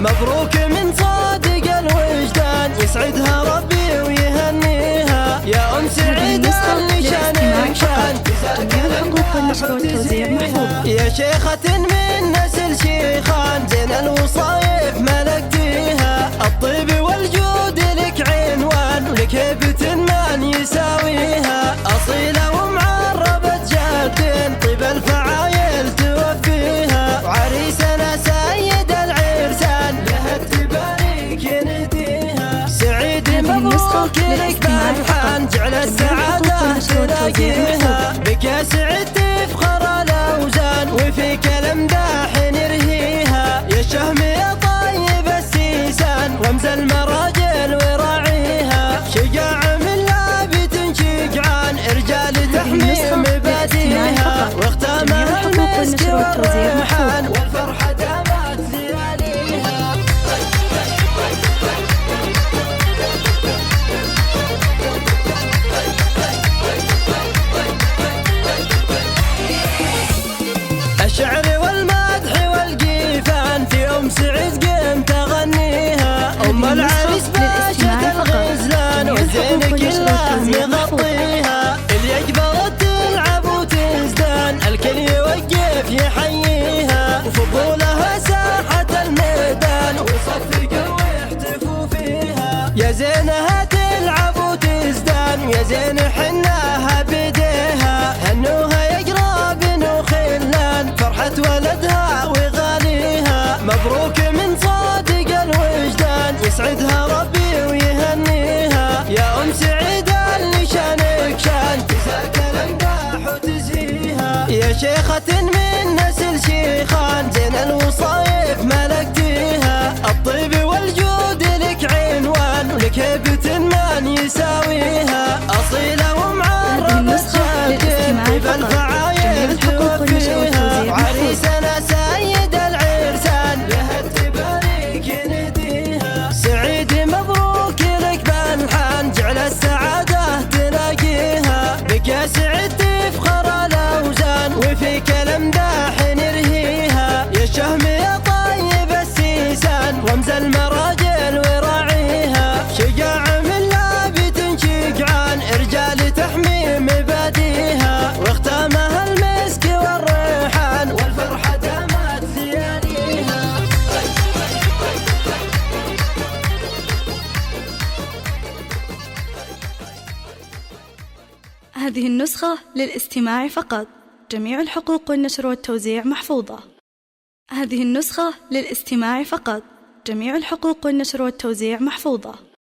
مبروك من صادق الوجدان، يسعدها ربي ويهنيها يا أم سعيد اللي شانك شان. جميع الحقوق والنشر والتوزيع محفوظة. يا شيخة من نسل شيخان، زين الوصايف ملكتيها، الطيب والجود لك عنوان، ولك هيبة من يساويها، أصيلة ومعربة جد، طيب الفعايل توفيها، وعريسنا سيد العرسان لها تبارك ينديها. سعيد مبروك لك بالحان، جعل السعادة تلاقيها، بك يا سعيد تفخر الأوزان، وفيك الأمداح نرهيها، يا الشهم يا طيب السيسان، رمز المراجل وراعيها، شجاع من لابت شجعان، رجال تحمي مبادئها، واختامها المسك والريحان، والفرحة دامت لياليها. الشعر والمدح والقيفان، في أم سعيد قمت أغنيها، أم العريس باشا الغزلان، وزين كله مغطيها، اللي يقبل تلعب وتزدان، الكل يوقف يحييها، وفضولها ساحة الميدان، ويصفق ويحتفوا فيها، يا زينها تلعب وتزدان، يا زين حناها بيديها، هنوها يقرب وخلان، فرحة ولدها وغاليها، مبروك من صادق الوجدان، يسعدها ربي ويهنيها يا أم سعيد اللي شانك شان، تزاك الأمداح وتزهيها، يا شيخة من نسل شيخان، زين الوصايف ملكتيها، الطيب والجود لك عنوان، ولك هيبة من يساويها، أصيلة ومعربة جد، طيب الفعايل توفيها، وعريسنا سيد العرسان لها تبارك ينديها. سعيد مبروك لك بالحان، جعل السعادة تلاقيها، بك يا سعيد تفخر الأوزان، وفيك الأمداح نرهيها، يا الشهم يا طيب السيسان، رمز المراجل وراعيها، شجاع من لابت شجعان، رجال تحمي مبادئها، واختامها المسك والريحان، والفرحة دامت لياليها. هذه النسخة للاستماع فقط. جميع الحقوق والنشر والتوزيع محفوظة. هذه النسخة للاستماع فقط. جميع الحقوق والنشر والتوزيع محفوظة.